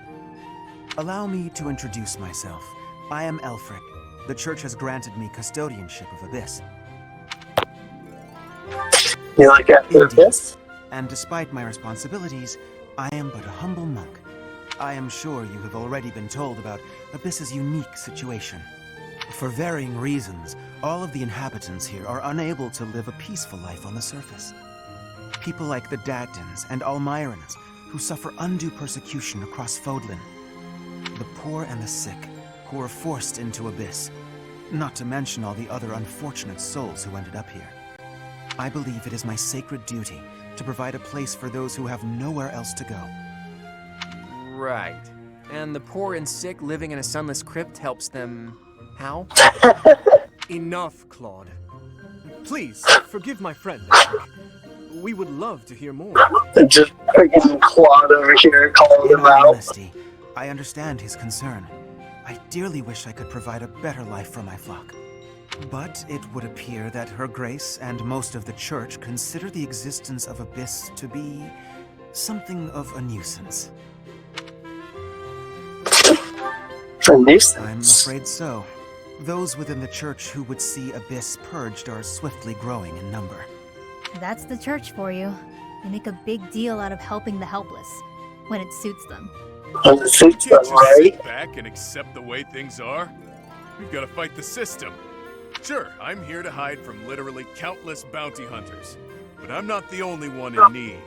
Allow me to introduce myself. I am Elfric. The Church has granted me custodianship of Abyss. You like after Abyss? And despite my responsibilities, I am but a humble monk. I am sure you have already been told about Abyss's unique situation. For varying reasons, all of the inhabitants here are unable to live a peaceful life on the surface. People like the Dagdans and Almirans, who suffer undue persecution across Fodlan. The poor and the sick, who are forced into Abyss. Not to mention all the other unfortunate souls who ended up here. I believe it is my sacred duty to provide a place for those who have nowhere else to go. Right. And the poor and sick living in a sunless crypt helps them How? Enough, Claude. Please, forgive my friend, Eric. We would love to hear more. Just freaking Claude over here calling him In all out. honesty, I understand his concern. I dearly wish I could provide a better life for my flock. But it would appear that Her Grace and most of the Church consider the existence of Abyss to be something of a nuisance. A nuisance? I'm afraid so. Those within the Church who would see Abyss purged are swiftly growing in number. That's the church for you. They make a big deal out of helping the helpless, when it suits them. When it suits You can't them, just right? sit back and accept the way things are. We've got to fight the system. Sure, I'm here to hide from literally countless bounty hunters, but I'm not the only one in need.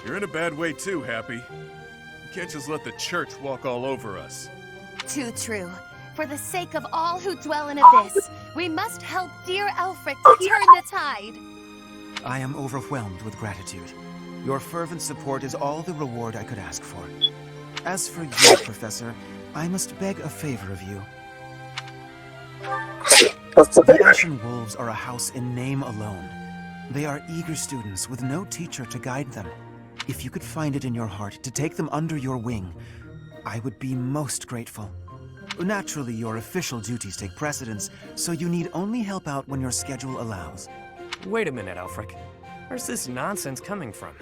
You're in a bad way too, Happy. You can't just let the church walk all over us. Too true. For the sake of all who dwell in Abyss, we must help dear Elfric to turn the tide. I am overwhelmed with gratitude. Your fervent support is all the reward I could ask for. As for you, Professor, I must beg a favor of you. What's the The favor? Ashen Wolves are a house in name alone. They are eager students with no teacher to guide them. If you could find it in your heart to take them under your wing, I would be most grateful. Naturally, your official duties take precedence, so you need only help out when your schedule allows. Wait a minute, Elfric. Where's this nonsense coming from?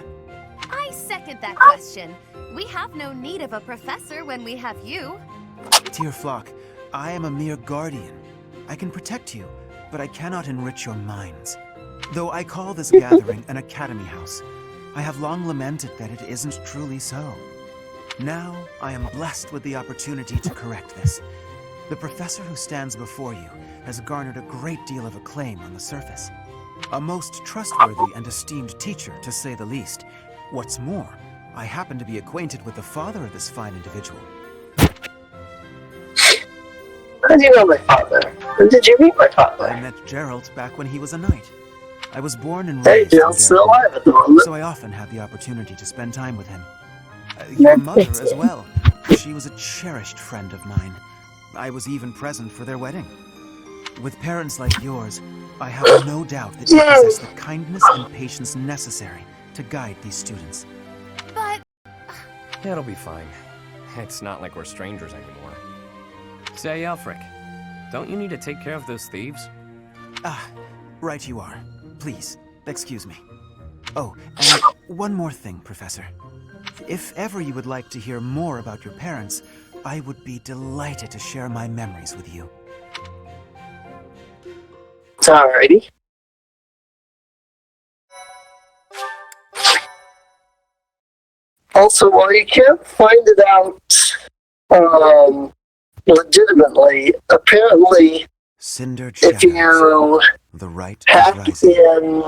I second that question. We have no need of a professor when we have you. Dear flock, I am a mere guardian. I can protect you, but I cannot enrich your minds. Though I call this gathering an academy house, I have long lamented that it isn't truly so. Now, I am blessed with the opportunity to correct this. The professor who stands before you has garnered a great deal of acclaim on the surface. A most trustworthy and esteemed teacher, to say the least. What's more, I happen to be acquainted with the father of this fine individual. How do you know my father? When did you meet my father? I met Gerald back when he was a knight. I was born and Hey, raised in Gerald's still Garrett, alive at the moment. so I often have the opportunity to spend time with him. Your mother as well. She was a cherished friend of mine. I was even present for their wedding. With parents like yours, I have no doubt that you possess the kindness and patience necessary to guide these students. But It'll be fine. It's not like we're strangers anymore. Say, Elfric, don't you need to take care of those thieves? Ah, right you are. Please, excuse me. Oh, and one more thing, Professor. If ever you would like to hear more about your parents, I would be delighted to share my memories with you. Alrighty. Also, while you can't find it out legitimately, apparently, Cindered if you the right hack in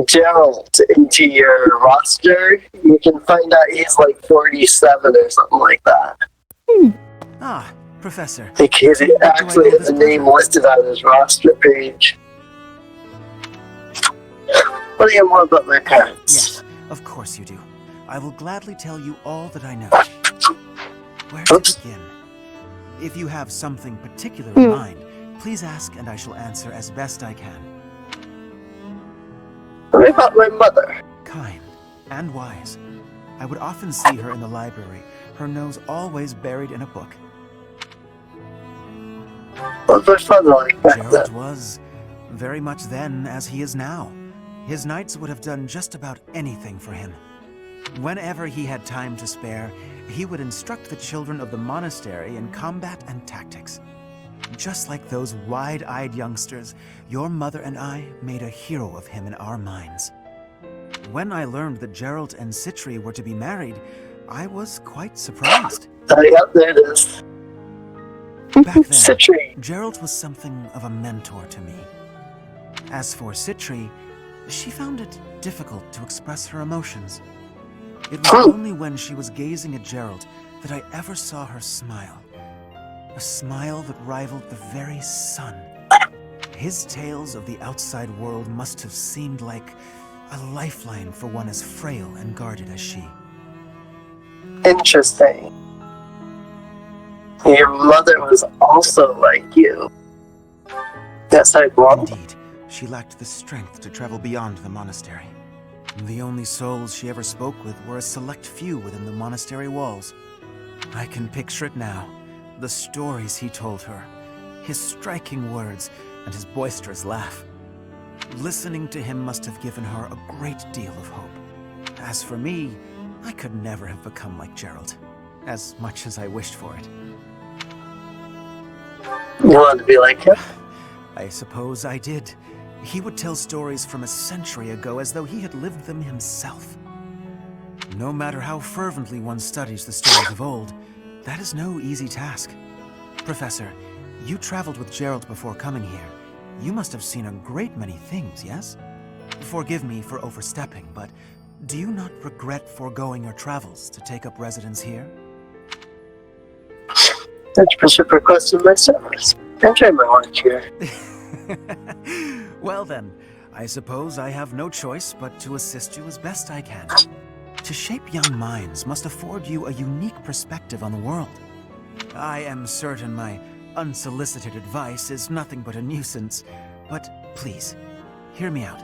Gerald into your roster, you can find out he's like 47 or something like that. Ah, Professor. Like he's actually has a name listed on his roster page. What do you know more about my parents? Yes, of course you do. I will gladly tell you all that I know. Where to begin? If you have something particular in mind, please ask and I shall answer as best I can. What about my mother? Kind and wise. I would often see her in the library, her nose always buried in a book. What was my father like back Gerald then? was very much then as he is now. His knights would have done just about anything for him. Whenever he had time to spare, he would instruct the children of the monastery in combat and tactics. Just like those wide-eyed youngsters, your mother and I made a hero of him in our minds. When I learned that Gerald and Citri were to be married, I was quite surprised. Yep, there it is. Back then, Citri. Gerald was something of a mentor to me. As for Citri, she found it difficult to express her emotions. It was only when she was gazing at Gerald that I ever saw her smile. A smile that rivaled the very sun. His tales of the outside world must have seemed like a lifeline for one as frail and guarded as she. Interesting. Your mother was also like you. That's how Indeed, she lacked the strength to travel beyond the monastery. The only souls she ever spoke with were a select few within the monastery walls. I can picture it now. The stories he told her, his striking words, and his boisterous laugh. Listening to him must have given her a great deal of hope. As for me, I could never have become like Gerald, as much as I wished for it. You wanted to be like him? I suppose I did. He would tell stories from a century ago as though he had lived them himself. No matter how fervently one studies the stories of old, that is no easy task. Professor, you traveled with Gerald before coming here. You must have seen a great many things, yes? Forgive me for overstepping, but do you not regret foregoing your travels to take up residence here? Thank you for requesting my service. Enjoy my work here. Well then, I suppose I have no choice but to assist you as best I can. To shape young minds must afford you a unique perspective on the world. I am certain my unsolicited advice is nothing but a nuisance, but please, hear me out.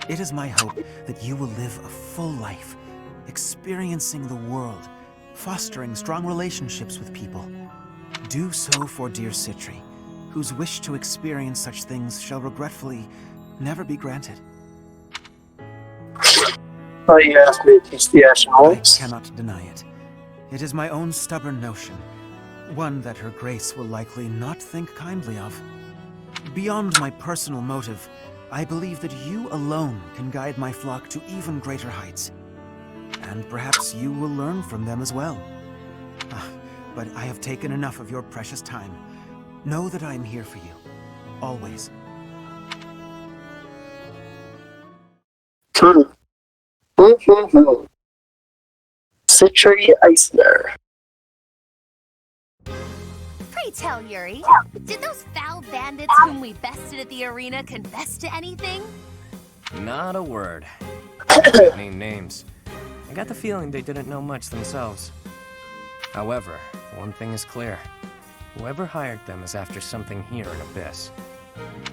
It is my hope that you will live a full life, experiencing the world, fostering strong relationships with people. Do so for dear Citri, whose wish to experience such things shall regretfully never be granted. Oh, you asked me to teach the Ashen Wolves? I cannot deny it. It is my own stubborn notion, one that her grace will likely not think kindly of. Beyond my personal motive, I believe that you alone can guide my flock to even greater heights. And perhaps you will learn from them as well. But I have taken enough of your precious time. Know that I am here for you. Always. Citri Eisner. Pray tell, Yuri, did those foul bandits whom we bested at the arena confess to anything? Not a word. Name names. I got the feeling they didn't know much themselves. However, one thing is clear. Whoever hired them is after something here in Abyss.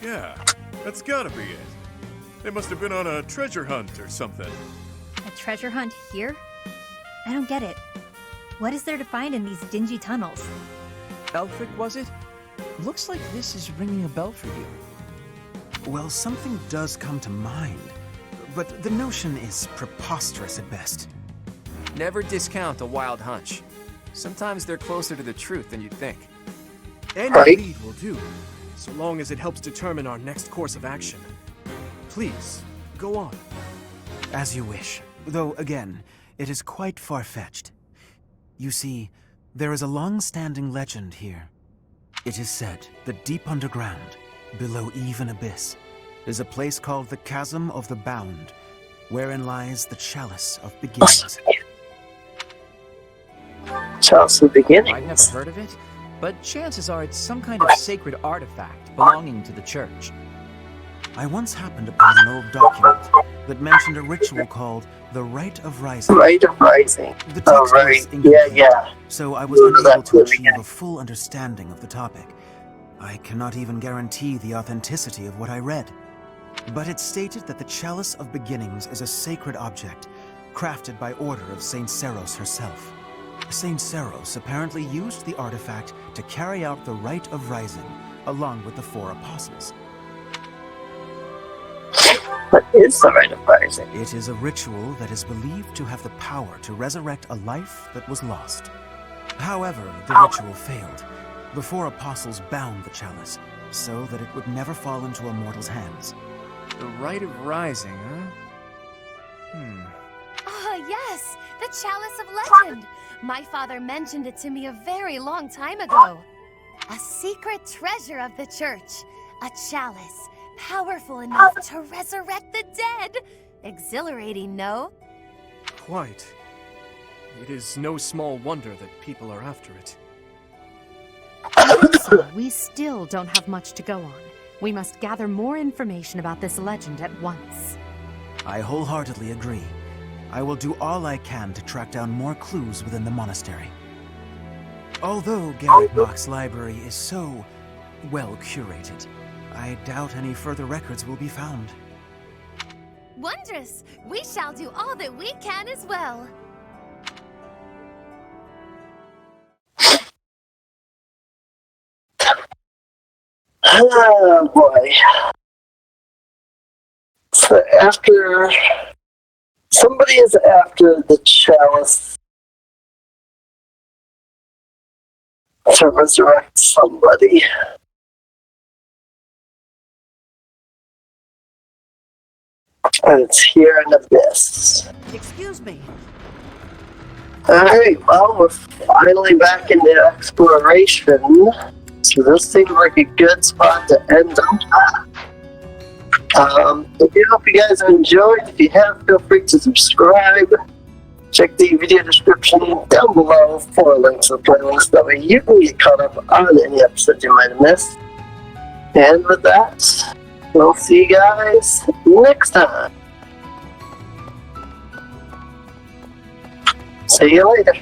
Yeah, that's gotta be it. They must have been on a treasure hunt or something. A treasure hunt here? I don't get it. What is there to find in these dingy tunnels? Elfric, was it? Looks like this is ringing a bell for you. Well, something does come to mind, but the notion is preposterous at best. Never discount a wild hunch. Sometimes they're closer to the truth than you'd think. Any lead will do, so long as it helps determine our next course of action. Please, go on. As you wish, though again, it is quite far-fetched. You see, there is a long-standing legend here. It is said that deep underground, below even Abyss, is a place called the Chasm of the Bound, wherein lies the Chalice of Beginnings. Chalice of Beginnings? I've never heard of it, but chances are it's some kind of sacred artifact belonging to the church. I once happened upon an old document that mentioned a ritual called the Rite of Rising. Rite of Rising. The text was incomplete, so I was unable to achieve a full understanding of the topic. I cannot even guarantee the authenticity of what I read. But it stated that the Chalice of Beginnings is a sacred object, crafted by order of Saint Seros herself. Saint Seros apparently used the artifact to carry out the Rite of Rising, along with the 4 apostles. What is the Rite of Rising? It is a ritual that is believed to have the power to resurrect a life that was lost. However, the ritual failed. The 4 apostles bound the chalice, so that it would never fall into a mortal's hands. The Rite of Rising, huh? Ah, yes! The Chalice of Legend! My father mentioned it to me a very long time ago. A secret treasure of the church. A chalice, powerful enough to resurrect the dead. Exhilarating, no? Quite. It is no small wonder that people are after it. Even so, we still don't have much to go on. We must gather more information about this legend at once. I wholeheartedly agree. I will do all I can to track down more clues within the monastery. Although Garrett Mock's library is so well curated, I doubt any further records will be found. Wondrous! We shall do all that we can as well. Oh boy. So after somebody is after the chalice to resurrect somebody. And it's here in Abyss. Excuse me. Alright, well, we're finally back into exploration. So this seems like a good spot to end up. I do hope you guys enjoyed. If you have, feel free to subscribe. Check the video description down below for links to the playlist. That way you can get caught up on any episodes you might have missed. And with that, we'll see you guys next time. See you later.